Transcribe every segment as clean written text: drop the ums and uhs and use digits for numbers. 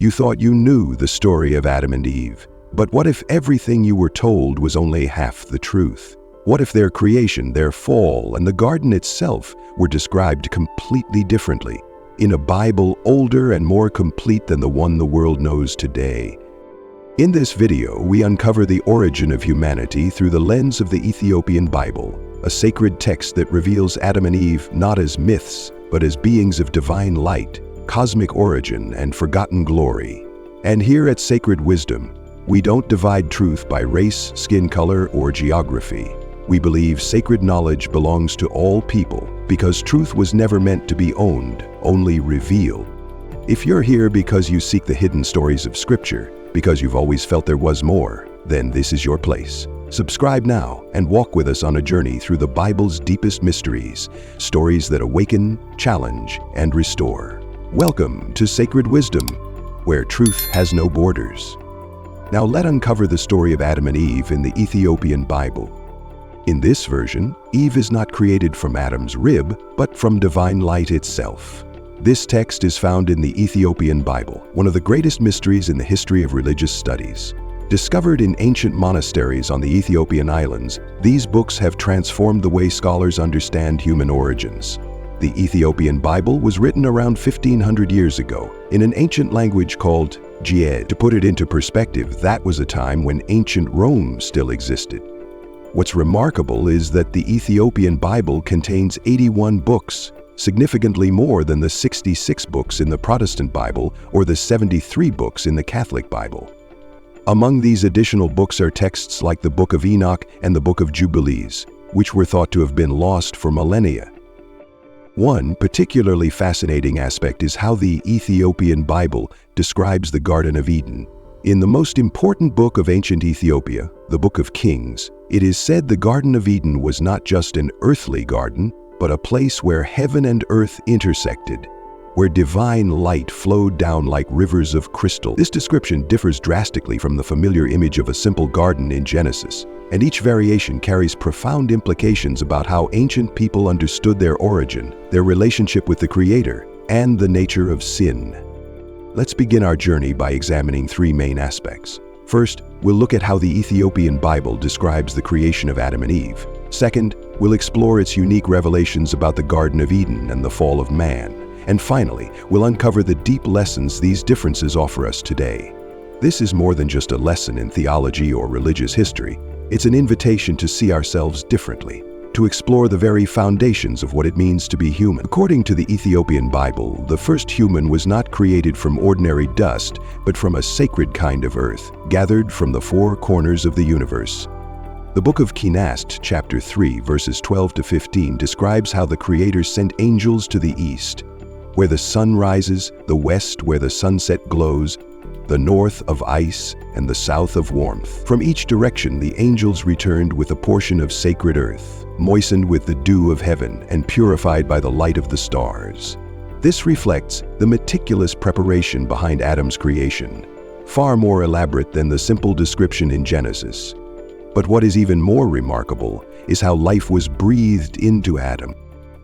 You thought you knew the story of Adam and Eve. But what if everything you were told was only half the truth? What if their creation, their fall, and the garden itself were described completely differently, in a Bible older and more complete than the one the world knows today? In this video, we uncover the origin of humanity through the lens of the Ethiopian Bible, a sacred text that reveals Adam and Eve not as myths, but as beings of divine light, cosmic origin, and forgotten glory. And here at Sacred Wisdom, we don't divide truth by race, skin color, or geography. We believe sacred knowledge belongs to all people because truth was never meant to be owned, only revealed. If you're here because you seek the hidden stories of Scripture, because you've always felt there was more, then this is your place. Subscribe now and walk with us on a journey through the Bible's deepest mysteries, stories that awaken, challenge, and restore. Welcome to Sacred Wisdom, where truth has no borders. Now let's uncover the story of Adam and Eve in the Ethiopian Bible. In this version, Eve is not created from Adam's rib, but from divine light itself. This text is found in the Ethiopian Bible, one of the greatest mysteries in the history of religious studies. Discovered in ancient monasteries on the Ethiopian islands, these books have transformed the way scholars understand human origins. The Ethiopian Bible was written around 1500 years ago in an ancient language called Gied. To put it into perspective, that was a time when ancient Rome still existed. What's remarkable is that the Ethiopian Bible contains 81 books, significantly more than the 66 books in the Protestant Bible or the 73 books in the Catholic Bible. Among these additional books are texts like the Book of Enoch and the Book of Jubilees, which were thought to have been lost for millennia. One particularly fascinating aspect is how the Ethiopian Bible describes the Garden of Eden. In the most important book of ancient Ethiopia, the Book of Kings, it is said the Garden of Eden was not just an earthly garden, but a place where heaven and earth intersected, where divine light flowed down like rivers of crystal. This description differs drastically from the familiar image of a simple garden in Genesis, and each variation carries profound implications about how ancient people understood their origin, their relationship with the Creator, and the nature of sin. Let's begin our journey by examining three main aspects. First, we'll look at how the Ethiopian Bible describes the creation of Adam and Eve. Second, we'll explore its unique revelations about the Garden of Eden and the fall of man. And finally, we'll uncover the deep lessons these differences offer us today. This is more than just a lesson in theology or religious history. It's an invitation to see ourselves differently, to explore the very foundations of what it means to be human. According to the Ethiopian Bible, the first human was not created from ordinary dust, but from a sacred kind of earth, gathered from the four corners of the universe. The book of Kenast, chapter 3, verses 12 to 15, describes how the Creator sent angels to the east, where the sun rises, the west where the sunset glows, the north of ice, and the south of warmth. From each direction, the angels returned with a portion of sacred earth, moistened with the dew of heaven and purified by the light of the stars. This reflects the meticulous preparation behind Adam's creation, far more elaborate than the simple description in Genesis. But what is even more remarkable is how life was breathed into Adam.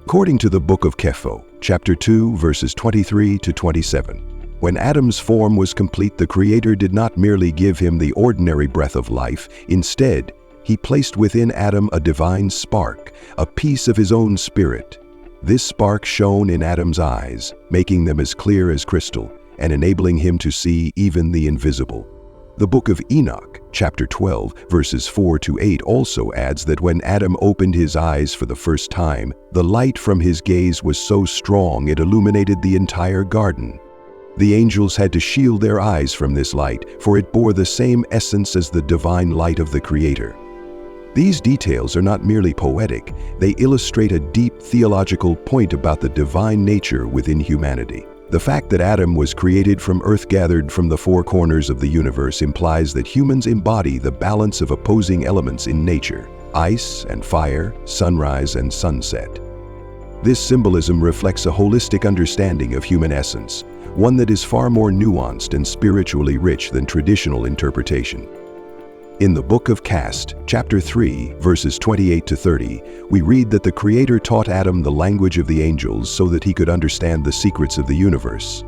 According to the book of Kepho, chapter 2, verses 23 to 27, when Adam's form was complete, the Creator did not merely give him the ordinary breath of life. Instead, He placed within Adam a divine spark, a piece of His own spirit. This spark shone in Adam's eyes, making them as clear as crystal and enabling him to see even the invisible. The book of Enoch, chapter 12, verses 4 to 8 also adds that when Adam opened his eyes for the first time, the light from his gaze was so strong it illuminated the entire garden. The angels had to shield their eyes from this light, for it bore the same essence as the divine light of the Creator. These details are not merely poetic, they illustrate a deep theological point about the divine nature within humanity. The fact that Adam was created from earth gathered from the four corners of the universe implies that humans embody the balance of opposing elements in nature: ice and fire, sunrise and sunset. This symbolism reflects a holistic understanding of human essence, one that is far more nuanced and spiritually rich than traditional interpretation. In the book of Cast, chapter 3, verses 28 to 30, we read that the Creator taught Adam the language of the angels so that he could understand the secrets of the universe.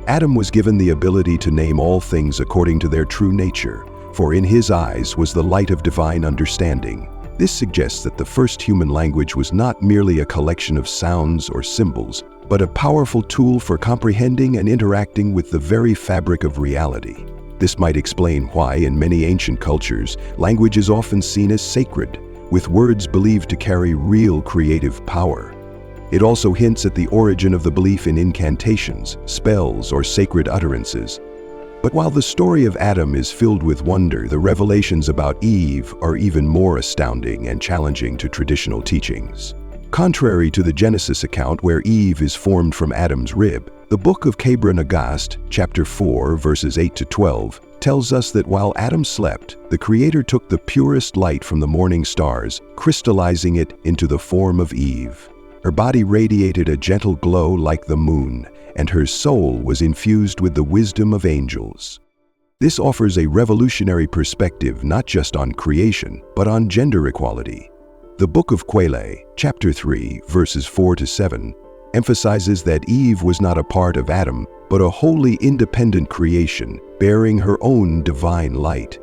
Adam was given the ability to name all things according to their true nature, for in his eyes was the light of divine understanding. This suggests that the first human language was not merely a collection of sounds or symbols, but a powerful tool for comprehending and interacting with the very fabric of reality. This might explain why, in many ancient cultures, language is often seen as sacred, with words believed to carry real creative power. It also hints at the origin of the belief in incantations, spells, or sacred utterances. But while the story of Adam is filled with wonder, the revelations about Eve are even more astounding and challenging to traditional teachings. Contrary to the Genesis account where Eve is formed from Adam's rib, the book of Nagast, chapter 4, verses 8 to 12, tells us that while Adam slept, the Creator took the purest light from the morning stars, crystallizing it into the form of Eve. Her body radiated a gentle glow like the moon, and her soul was infused with the wisdom of angels. This offers a revolutionary perspective not just on creation, but on gender equality. The book of Kwele, chapter 3, verses 4 to 7, emphasizes that Eve was not a part of Adam, but a wholly independent creation, bearing her own divine light.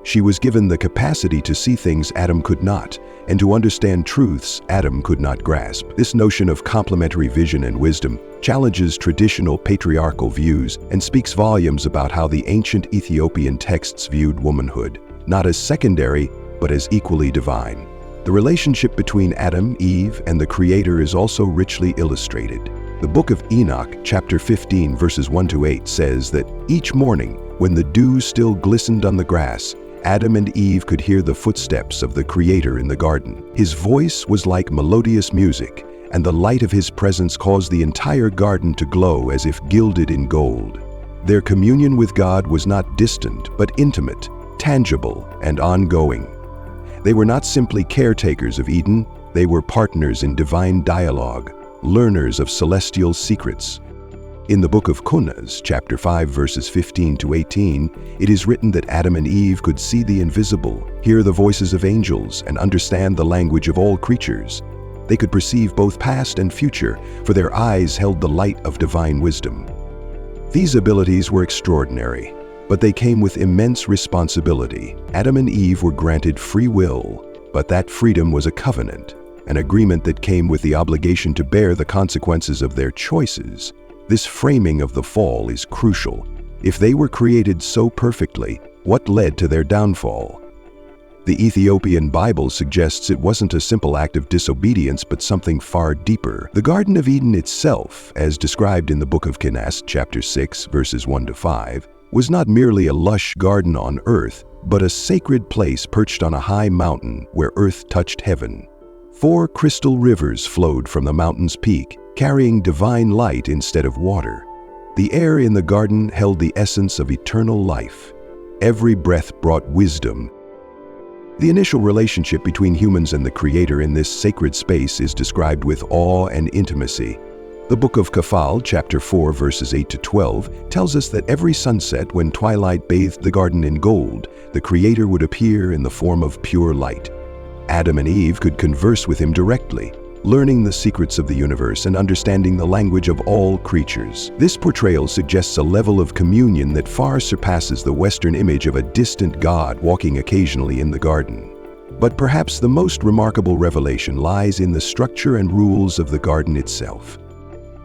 She was given the capacity to see things Adam could not, and to understand truths Adam could not grasp. This notion of complementary vision and wisdom challenges traditional patriarchal views and speaks volumes about how the ancient Ethiopian texts viewed womanhood, not as secondary, but as equally divine. The relationship between Adam, Eve, and the Creator is also richly illustrated. The book of Enoch, chapter 15, verses 1 to 8 says that each morning, when the dew still glistened on the grass, Adam and Eve could hear the footsteps of the Creator in the garden. His voice was like melodious music, and the light of his presence caused the entire garden to glow as if gilded in gold. Their communion with God was not distant, but intimate, tangible, and ongoing. They were not simply caretakers of Eden, they were partners in divine dialogue, learners of celestial secrets. In the book of Kunas, chapter 5, verses 15 to 18, it is written that Adam and Eve could see the invisible, hear the voices of angels, and understand the language of all creatures. They could perceive both past and future, for their eyes held the light of divine wisdom. These abilities were extraordinary, but they came with immense responsibility. Adam and Eve were granted free will, but that freedom was a covenant, an agreement that came with the obligation to bear the consequences of their choices. This framing of the fall is crucial. If they were created so perfectly, what led to their downfall? The Ethiopian Bible suggests it wasn't a simple act of disobedience, but something far deeper. The Garden of Eden itself, as described in the book of Kunas, chapter 6, verses 1 to 5, was not merely a lush garden on earth, but a sacred place perched on a high mountain where earth touched heaven. 4 crystal rivers flowed from the mountain's peak, carrying divine light instead of water. The air in the garden held the essence of eternal life. Every breath brought wisdom. The initial relationship between humans and the Creator in this sacred space is described with awe and intimacy. The book of Kafal, chapter 4, verses 8 to 12, tells us that every sunset, when twilight bathed the garden in gold, the Creator would appear in the form of pure light. Adam and Eve could converse with him directly, learning the secrets of the universe and understanding the language of all creatures. This portrayal suggests a level of communion that far surpasses the Western image of a distant God walking occasionally in the garden. But perhaps the most remarkable revelation lies in the structure and rules of the garden itself.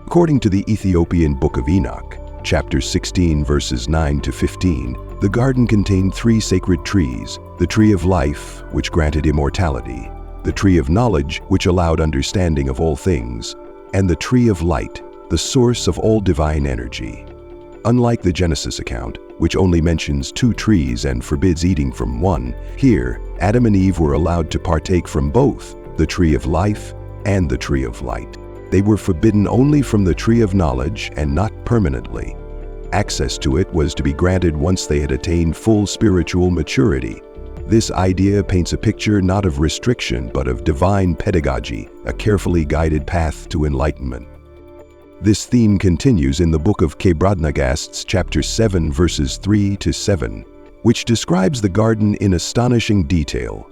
According to the Ethiopian Book of Enoch, chapter 16, verses 9 to 15, the garden contained 3 sacred trees: the tree of life, which granted immortality, the tree of knowledge, which allowed understanding of all things, and the tree of light, the source of all divine energy. Unlike the Genesis account, which only mentions 2 trees and forbids eating from one, here, Adam and Eve were allowed to partake from both the tree of life and the tree of light. They were forbidden only from the tree of knowledge and not permanently. Access to it was to be granted once they had attained full spiritual maturity. This idea paints a picture not of restriction, but of divine pedagogy, a carefully guided path to enlightenment. This theme continues in the book of Nagast, chapter 7, verses 3 to 7, which describes the garden in astonishing detail.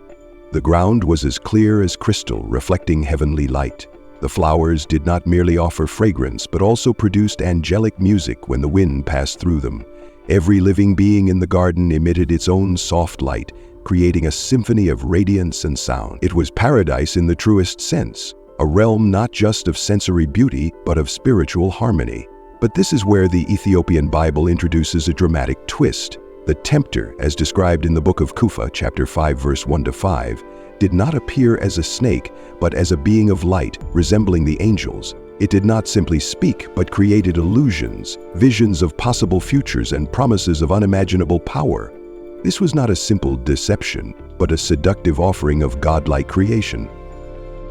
The ground was as clear as crystal, reflecting heavenly light. The flowers did not merely offer fragrance, but also produced angelic music when the wind passed through them. Every living being in the garden emitted its own soft light, creating a symphony of radiance and sound. It was paradise in the truest sense, a realm not just of sensory beauty, but of spiritual harmony. But this is where the Ethiopian Bible introduces a dramatic twist. The tempter, as described in the book of Kufa, chapter 5, verse 1-5, did not appear as a snake, but as a being of light, resembling the angels. It did not simply speak, but created illusions, visions of possible futures, and promises of unimaginable power. This was not a simple deception, but a seductive offering of godlike creation.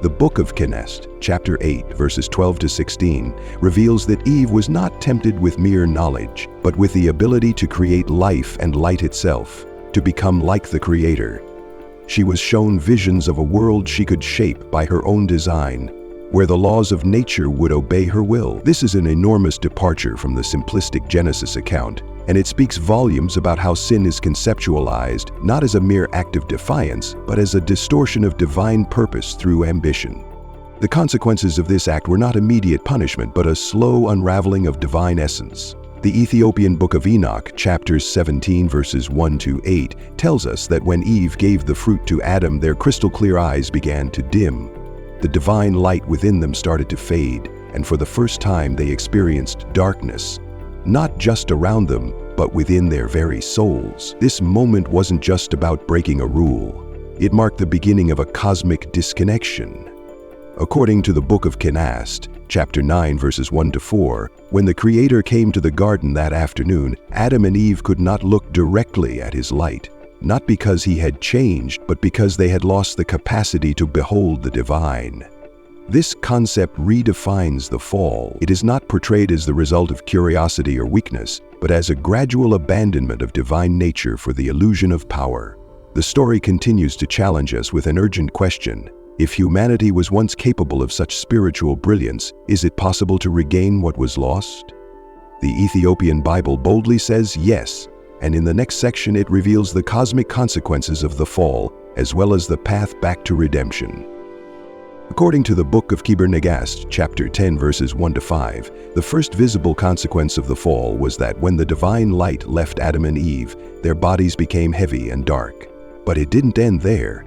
The book of Kenest, chapter 8, verses 12-16, reveals that Eve was not tempted with mere knowledge, but with the ability to create life and light itself, to become like the Creator. She was shown visions of a world she could shape by her own design, where the laws of nature would obey her will. This is an enormous departure from the simplistic Genesis account, and it speaks volumes about how sin is conceptualized not as a mere act of defiance, but as a distortion of divine purpose through ambition. The consequences of this act were not immediate punishment, but a slow unraveling of divine essence. The Ethiopian book of Enoch, chapters 17, verses 1-8, tells us that when Eve gave the fruit to Adam, their crystal-clear eyes began to dim. The divine light within them started to fade, and for the first time they experienced darkness, not just around them, but within their very souls. This moment wasn't just about breaking a rule. It marked the beginning of a cosmic disconnection. According to the book of Kenest, chapter 9, verses 1-4, when the Creator came to the garden that afternoon, Adam and Eve could not look directly at his light, not because he had changed, but because they had lost the capacity to behold the divine. This concept redefines the fall. It is not portrayed as the result of curiosity or weakness, but as a gradual abandonment of divine nature for the illusion of power. The story continues to challenge us with an urgent question. If humanity was once capable of such spiritual brilliance, is it possible to regain what was lost? The Ethiopian Bible boldly says yes, and in the next section it reveals the cosmic consequences of the fall, as well as the path back to redemption. According to the book of Kibir-Nagast, chapter 10, verses 1-5, the first visible consequence of the fall was that when the divine light left Adam and Eve, their bodies became heavy and dark. But it didn't end there.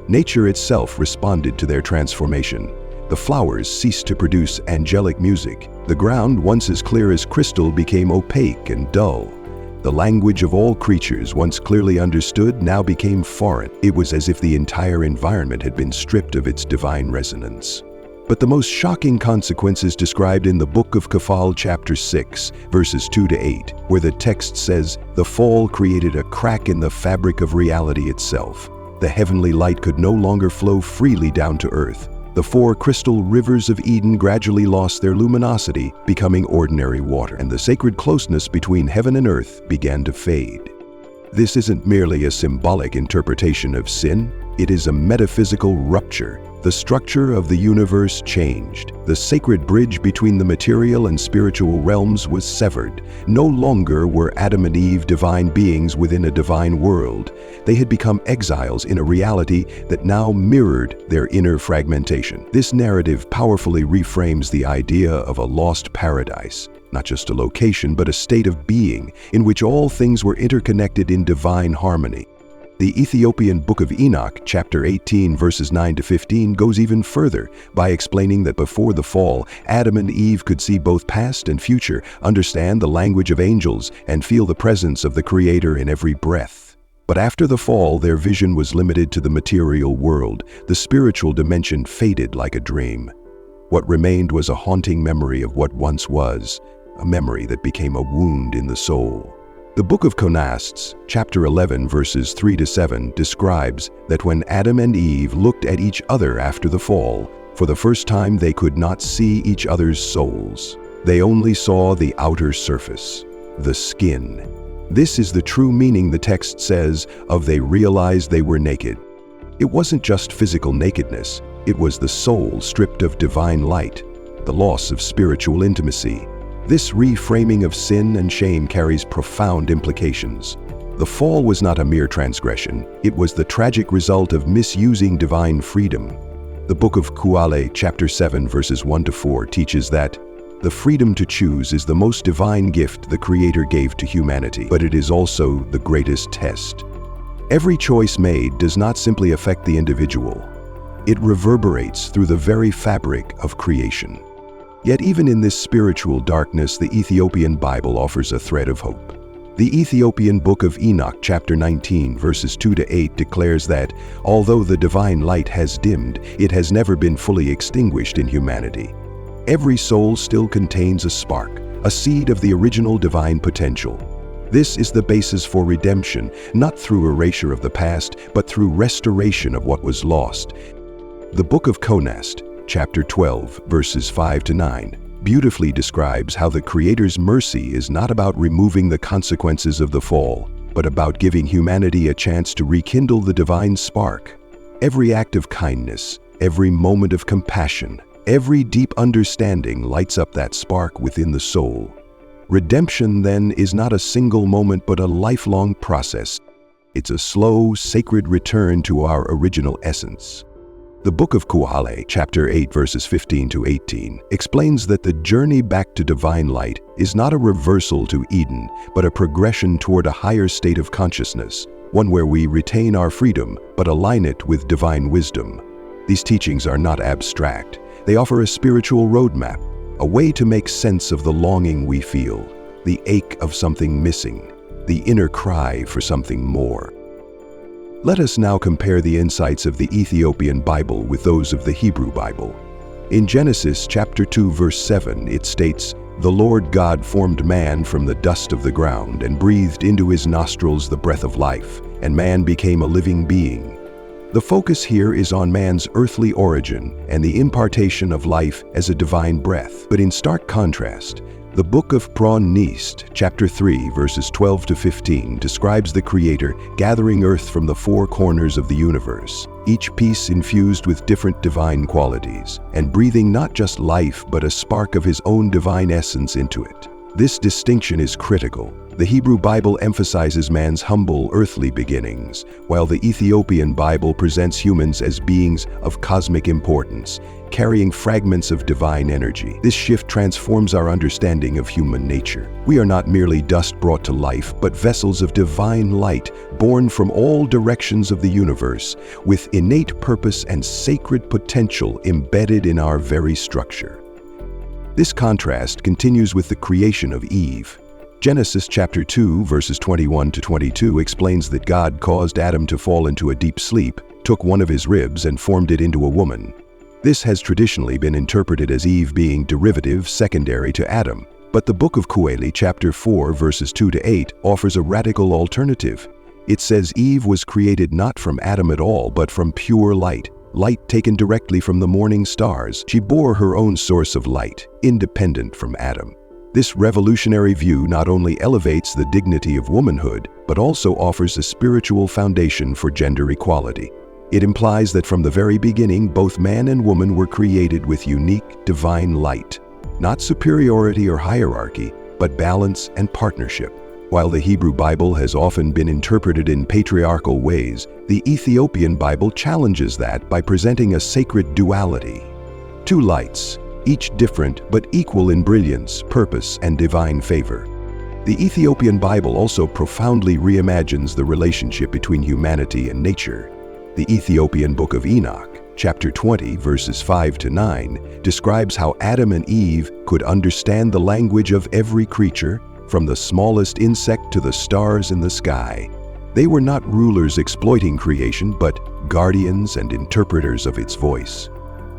Nature itself responded to their transformation. The flowers ceased to produce angelic music. The ground, once as clear as crystal, became opaque and dull. The language of all creatures, once clearly understood, now became foreign. It was as if the entire environment had been stripped of its divine resonance. But the most shocking consequence is described in the book of Kafal, chapter 6, verses 2-8, where the text says, "The fall created a crack in the fabric of reality itself. The heavenly light could no longer flow freely down to earth. The 4 crystal rivers of Eden gradually lost their luminosity, becoming ordinary water, and the sacred closeness between heaven and earth began to fade." This isn't merely a symbolic interpretation of sin, it is a metaphysical rupture. The structure of the universe changed. The sacred bridge between the material and spiritual realms was severed. No longer were Adam and Eve divine beings within a divine world. They had become exiles in a reality that now mirrored their inner fragmentation. This narrative powerfully reframes the idea of a lost paradise, not just a location, but a state of being in which all things were interconnected in divine harmony. The Ethiopian book of Enoch, chapter 18, verses 9-15, goes even further by explaining that before the fall, Adam and Eve could see both past and future, understand the language of angels, and feel the presence of the Creator in every breath. But after the fall, their vision was limited to the material world. The spiritual dimension faded like a dream. What remained was a haunting memory of what once was, a memory that became a wound in the soul. The book of Kenest, chapter 11, verses 3-7, describes that when Adam and Eve looked at each other after the fall, for the first time they could not see each other's souls. They only saw the outer surface, the skin. This is the true meaning, the text says, of they realized they were naked. It wasn't just physical nakedness, it was the soul stripped of divine light, the loss of spiritual intimacy. This reframing of sin and shame carries profound implications. The fall was not a mere transgression, it was the tragic result of misusing divine freedom. The book of Kuale, chapter 7, verses 1-4 teaches that the freedom to choose is the most divine gift the Creator gave to humanity, but it is also the greatest test. Every choice made does not simply affect the individual. It reverberates through the very fabric of creation. Yet even in this spiritual darkness, the Ethiopian Bible offers a thread of hope. The Ethiopian book of Enoch, chapter 19, verses 2-8 declares that, although the divine light has dimmed, it has never been fully extinguished in humanity. Every soul still contains a spark, a seed of the original divine potential. This is the basis for redemption, not through erasure of the past, but through restoration of what was lost. The book of Konast, chapter 12, verses 5-9, beautifully describes how the Creator's mercy is not about removing the consequences of the fall, but about giving humanity a chance to rekindle the divine spark. Every act of kindness, every moment of compassion, every deep understanding lights up that spark within the soul. Redemption, then, is not a single moment but a lifelong process. It's a slow, sacred return to our original essence. The book of Kuale, chapter 8, verses 15-18, explains that the journey back to divine light is not a reversal to Eden, but a progression toward a higher state of consciousness, one where we retain our freedom but align it with divine wisdom. These teachings are not abstract. They offer a spiritual roadmap, a way to make sense of the longing we feel, the ache of something missing, the inner cry for something more. Let us now compare the insights of the Ethiopian Bible with those of the Hebrew Bible. In Genesis chapter 2, verse 7, it states, "The Lord God formed man from the dust of the ground and breathed into his nostrils the breath of life, and man became a living being." The focus here is on man's earthly origin and the impartation of life as a divine breath. But in stark contrast, the book of Nist, chapter 3, verses 12-15, describes the Creator gathering earth from the four corners of the universe, each piece infused with different divine qualities, and breathing not just life but a spark of his own divine essence into it. This distinction is critical. The Hebrew Bible emphasizes man's humble earthly beginnings, while the Ethiopian Bible presents humans as beings of cosmic importance, carrying fragments of divine energy. This shift transforms our understanding of human nature. We are not merely dust brought to life, but vessels of divine light, born from all directions of the universe, with innate purpose and sacred potential embedded in our very structure. This contrast continues with the creation of Eve. Genesis chapter 2, verses 21-22 explains that God caused Adam to fall into a deep sleep, took one of his ribs and formed it into a woman. This has traditionally been interpreted as Eve being derivative, secondary to Adam. But the book of Kuale, chapter 4, verses 2-8 offers a radical alternative. It says Eve was created not from Adam at all, but from pure light, light taken directly from the morning stars. She bore her own source of light, independent from Adam. This revolutionary view not only elevates the dignity of womanhood, but also offers a spiritual foundation for gender equality. It implies that from the very beginning, both man and woman were created with unique divine light. Not superiority or hierarchy, but balance and partnership. While the Hebrew Bible has often been interpreted in patriarchal ways, the Ethiopian Bible challenges that by presenting a sacred duality. Two lights, each different but equal in brilliance, purpose, and divine favor. The Ethiopian Bible also profoundly reimagines the relationship between humanity and nature. The Ethiopian book of Enoch, chapter 20, verses 5-9, describes how Adam and Eve could understand the language of every creature, from the smallest insect to the stars in the sky. They were not rulers exploiting creation, but guardians and interpreters of its voice.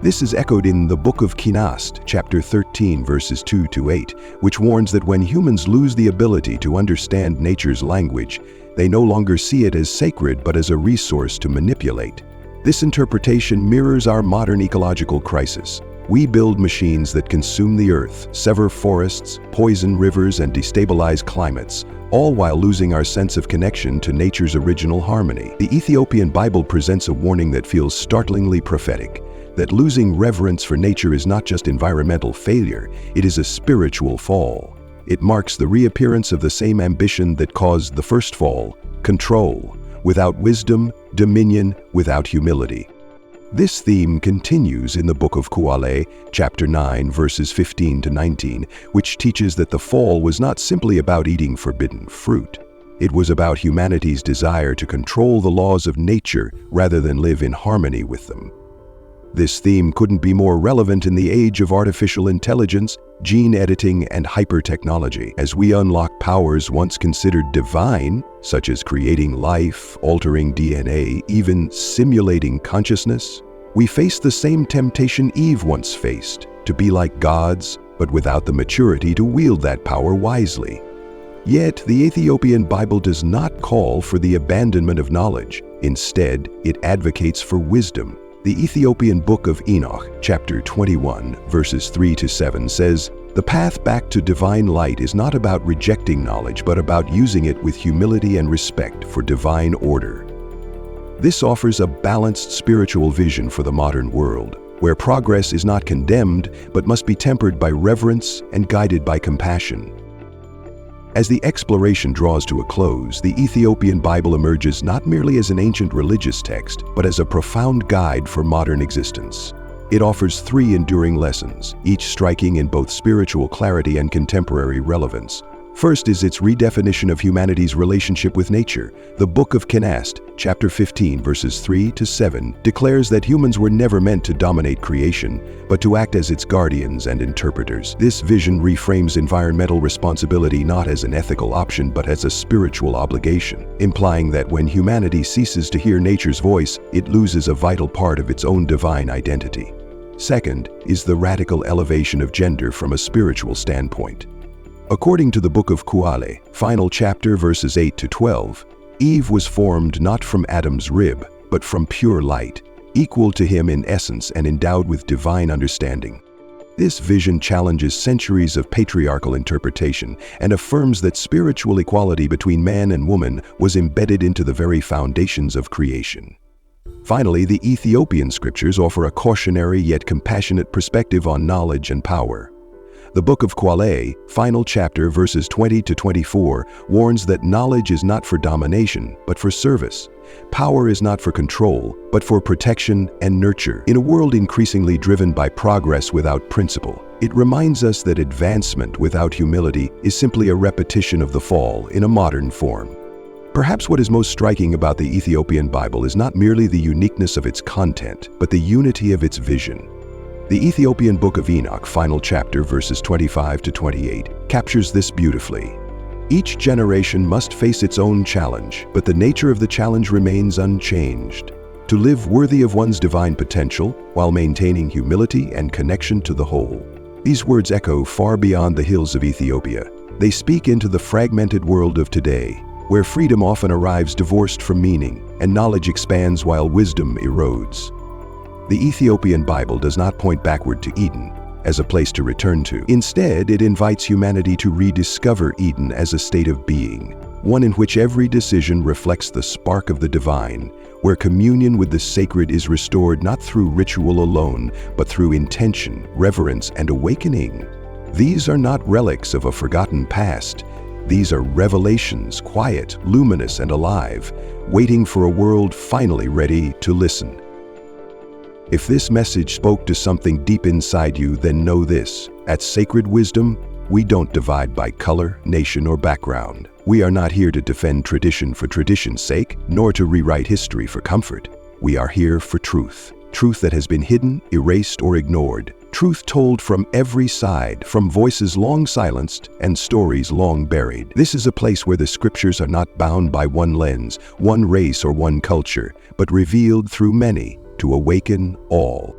This is echoed in the book of Konast, chapter 13, verses 2-8, which warns that when humans lose the ability to understand nature's language, they no longer see it as sacred but as a resource to manipulate. This interpretation mirrors our modern ecological crisis. We build machines that consume the earth, sever forests, poison rivers, and destabilize climates, all while losing our sense of connection to nature's original harmony. The Ethiopian Bible presents a warning that feels startlingly prophetic, that losing reverence for nature is not just environmental failure, it is a spiritual fall. It marks the reappearance of the same ambition that caused the first fall: control. Without wisdom, dominion; without humility, This theme continues in the book of Kuale, chapter 9, verses 15 to 19, which teaches that the fall was not simply about eating forbidden fruit. It was about humanity's desire to control the laws of nature rather than live in harmony with them. This theme couldn't be more relevant in the age of artificial intelligence, gene editing, and hypertechnology. As we unlock powers once considered divine, such as creating life, altering DNA, even simulating consciousness, we face the same temptation Eve once faced, to be like gods, but without the maturity to wield that power wisely. Yet, the Ethiopian Bible does not call for the abandonment of knowledge. Instead, it advocates for wisdom. The Ethiopian book of Enoch, chapter 21, verses 3 to 7 says, "The path back to divine light is not about rejecting knowledge, but about using it with humility and respect for divine order." This offers a balanced spiritual vision for the modern world, where progress is not condemned, but must be tempered by reverence and guided by compassion. As the exploration draws to a close, the Ethiopian Bible emerges not merely as an ancient religious text, but as a profound guide for modern existence. It offers 3 enduring lessons, each striking in both spiritual clarity and contemporary relevance. First is its redefinition of humanity's relationship with nature. The Book of Kenast, chapter 15, verses 3 to 7, declares that humans were never meant to dominate creation, but to act as its guardians and interpreters. This vision reframes environmental responsibility not as an ethical option, but as a spiritual obligation, implying that when humanity ceases to hear nature's voice, it loses a vital part of its own divine identity. Second is the radical elevation of gender from a spiritual standpoint. According to the book of Kuale, final chapter verses 8 to 12, Eve was formed not from Adam's rib, but from pure light, equal to him in essence and endowed with divine understanding. This vision challenges centuries of patriarchal interpretation and affirms that spiritual equality between man and woman was embedded into the very foundations of creation. Finally, the Ethiopian scriptures offer a cautionary yet compassionate perspective on knowledge and power. The book of Kuale, final chapter verses 20 to 24, warns that knowledge is not for domination, but for service. Power is not for control, but for protection and nurture. In a world increasingly driven by progress without principle, it reminds us that advancement without humility is simply a repetition of the fall in a modern form. Perhaps what is most striking about the Ethiopian Bible is not merely the uniqueness of its content, but the unity of its vision. The Ethiopian book of Enoch, final chapter, verses 25 to 28, captures this beautifully. Each generation must face its own challenge, but the nature of the challenge remains unchanged. To live worthy of one's divine potential while maintaining humility and connection to the whole. These words echo far beyond the hills of Ethiopia. They speak into the fragmented world of today, where freedom often arrives divorced from meaning, and knowledge expands while wisdom erodes. The Ethiopian Bible does not point backward to Eden as a place to return to. Instead, it invites humanity to rediscover Eden as a state of being, one in which every decision reflects the spark of the divine, where communion with the sacred is restored not through ritual alone, but through intention, reverence, and awakening. These are not relics of a forgotten past. These are revelations, quiet, luminous, and alive, waiting for a world finally ready to listen. If this message spoke to something deep inside you, then know this: at Sacred Wisdom, we don't divide by color, nation, or background. We are not here to defend tradition for tradition's sake, nor to rewrite history for comfort. We are here for truth. Truth that has been hidden, erased, or ignored. Truth told from every side, from voices long silenced and stories long buried. This is a place where the scriptures are not bound by one lens, one race, or one culture, but revealed through many, to awaken all.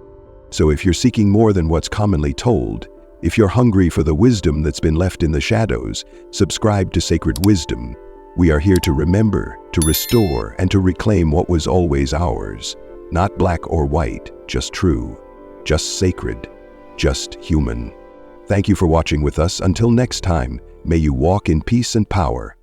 So if you're seeking more than what's commonly told, if you're hungry for the wisdom that's been left in the shadows, subscribe to Sacred Wisdom. We are here to remember, to restore, and to reclaim what was always ours. Not black or white, just true, just sacred, just human. Thank you for watching with us. Until next time, may you walk in peace and power.